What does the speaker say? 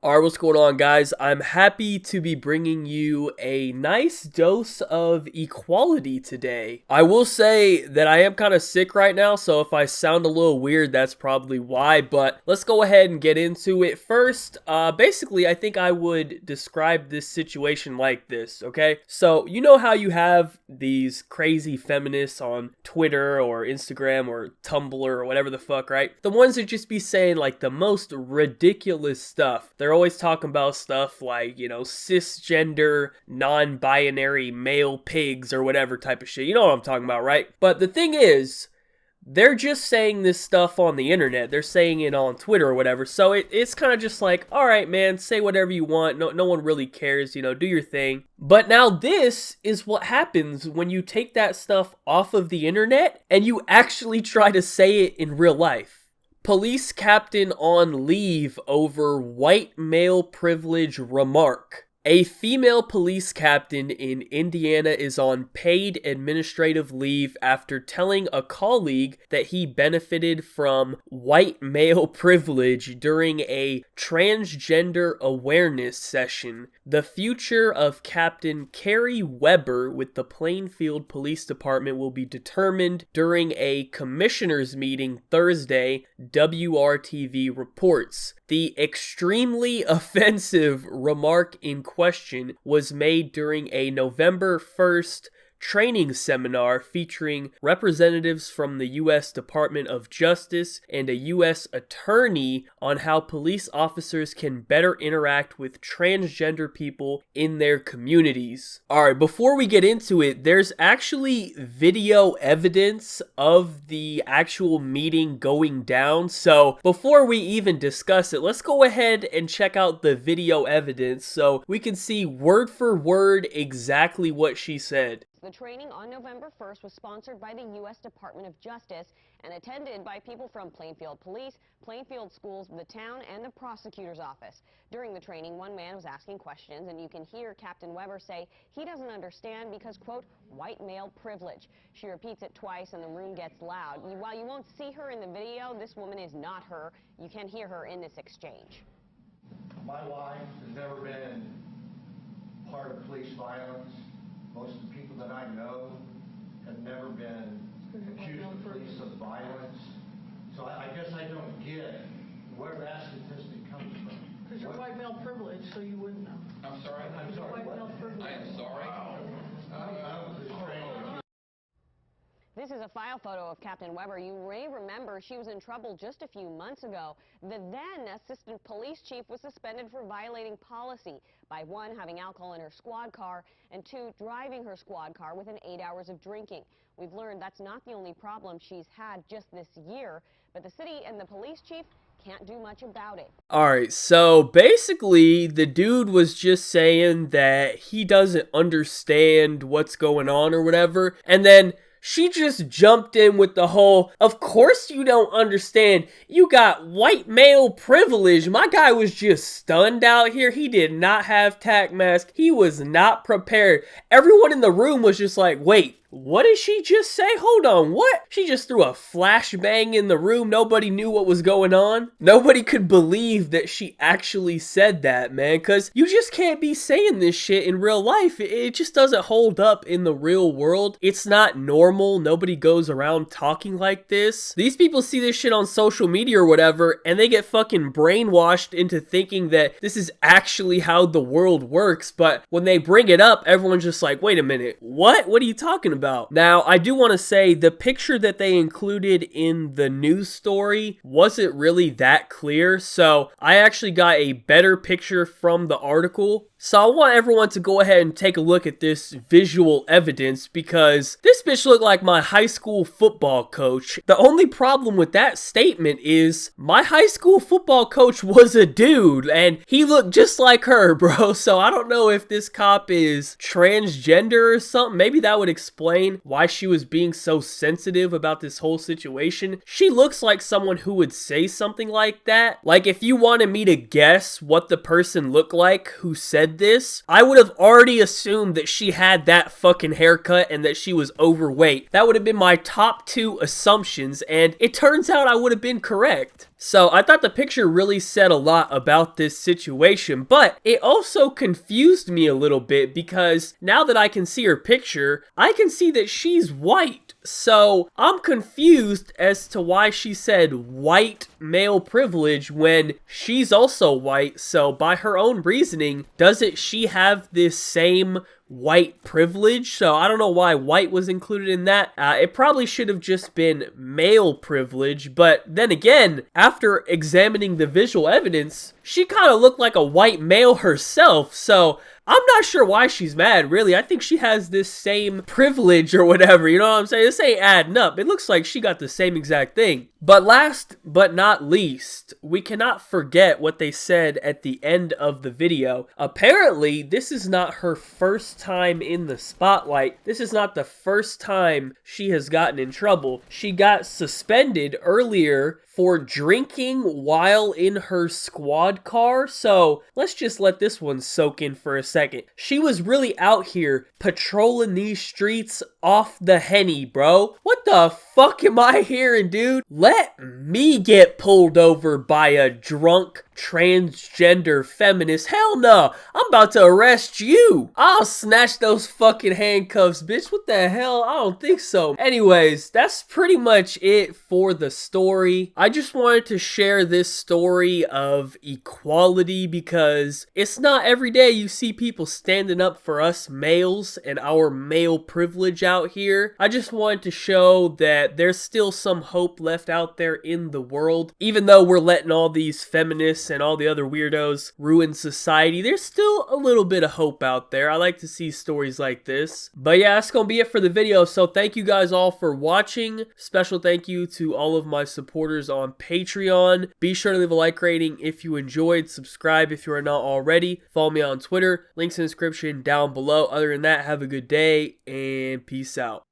Alright, what's going on, guys? I'm happy to be bringing you a nice dose of equality today. I will say that I am kind of sick right now, so if I sound a little weird, that's probably why, but let's go ahead and get into it. First, basically, I think I would describe this situation like this, okay? So, you know how you have these crazy feminists on Twitter or Instagram or Tumblr or whatever the fuck, right? The ones that just be saying, like, the most ridiculous stuff. They're always talking about stuff like, you know, cisgender, non-binary male pigs or whatever type of shit. You know what I'm talking about, right? But the thing is, they're just saying this stuff on the internet. They're saying it on Twitter or whatever. So it's kind of just like, all right, man, say whatever you want. No one really cares, you know, do your thing. But now this is what happens when you take that stuff off of the internet and you actually try to say it in real life. Police captain on leave over white male privilege remark. A female police captain in Indiana is on paid administrative leave after telling a colleague that he benefited from white male privilege during a transgender awareness session. The future of Captain Carrie Weber with the Plainfield Police Department will be determined during a commissioners meeting Thursday, WRTV reports. The extremely offensive remark in question was made during a November 1st training seminar featuring representatives from the U.S. Department of Justice and a U.S. attorney on how police officers can better interact with transgender people in their communities. Alright, before we get into it, there's actually video evidence of the actual meeting going down, so before we even discuss it, let's go ahead and check out the video evidence so we can see word for word exactly what she said. The training on November 1st was sponsored by the U.S. Department of Justice and attended by people from Plainfield Police, Plainfield Schools, the town, and the prosecutor's office. During the training, one man was asking questions, and you can hear Captain Weber say he doesn't understand because, quote, white male privilege. She repeats it twice, and the room gets loud. While you won't see her in the video, this woman is not her. You can hear her in this exchange. My wife has never been part of police violence. Most of the people that I know have never been accused of police of violence. So I guess I don't get where that statistic comes from. Because you're white male privilege, so you wouldn't know. I'm sorry? I'm sorry, White what? male privilege. I am sorry. Wow. That was a strange. This is a file photo of Captain Weber. You may remember she was in trouble just a few months ago. The then assistant police chief was suspended for violating policy by one, having alcohol in her squad car, and two, driving her squad car within 8 hours of drinking. We've learned that's not the only problem she's had just this year, but the city and the police chief can't do much about it. Alright, so basically the dude was just saying that he doesn't understand what's going on or whatever, and then she just jumped in with the whole, of course you don't understand. You got white male privilege. My guy was just stunned out here. He did not have tack mask. He was not prepared. Everyone in the room was just like, wait, what did she just say? Hold on, what? She just threw a flashbang in the room. Nobody knew what was going on. Nobody could believe that she actually said that, man, because you just can't be saying this shit in real life. It just doesn't hold up in the real world. It's not normal. Nobody goes around talking like this. These people see this shit on social media or whatever, and they get fucking brainwashed into thinking that this is actually how the world works, but when they bring it up, everyone's just like, wait a minute, what? What are you talking about? Now, I do want to say the picture that they included in the news story wasn't really that clear, so I actually got a better picture from the article. So I want everyone to go ahead and take a look at this visual evidence because this bitch looked like my high school football coach. The only problem with that statement is my high school football coach was a dude and he looked just like her, bro. So I don't know if this cop is transgender or something. Maybe that would explain why she was being so sensitive about this whole situation. She looks like someone who would say something like that. Like if you wanted me to guess what the person looked like who said this, I would have already assumed that she had that fucking haircut and that she was overweight. That would have been my top two assumptions, and it turns out I would have been correct. So I thought the picture really said a lot about this situation, but it also confused me a little bit because now that I can see her picture, I can see that she's white. So I'm confused as to why she said white male privilege when she's also white. So by her own reasoning, doesn't she have this same white privilege? So I don't know why white was included in that. It probably should have just been male privilege, but then again, after examining the visual evidence, she kind of looked like a white male herself, so I'm not sure why she's mad, really. I think she has this same privilege or whatever, you know what I'm saying? This ain't adding up. It looks like she got the same exact thing. But last but not least, we cannot forget what they said at the end of the video. Apparently, this is not her first time in the spotlight. This is not the first time she has gotten in trouble. She got suspended earlier for drinking while in her squad car. So let's just let this one soak in for a second. She was really out here patrolling these streets off the Henny, bro. What the fuck am I hearing, dude? Let me get pulled over by a drunk transgender feminist. Hell no, I'm about to arrest you. I'll snatch those fucking handcuffs, bitch. What the hell? I don't think so. Anyways, that's pretty much it for the story. I just wanted to share this story of equality because it's not every day you see people standing up for us males and our male privilege out here. I just wanted to show that there's still some hope left out there in the world. Even though we're letting all these feminists and all the other weirdos ruin society, there's still a little bit of hope out there. I like to see stories like this. But yeah, that's gonna be it for the video. So thank you guys all for watching. Special thank you to all of my supporters on Patreon. Be sure to leave a like rating if you enjoyed. Subscribe if you are not already. Follow me on Twitter. Links in the description down below. Other than that, have a good day and peace out.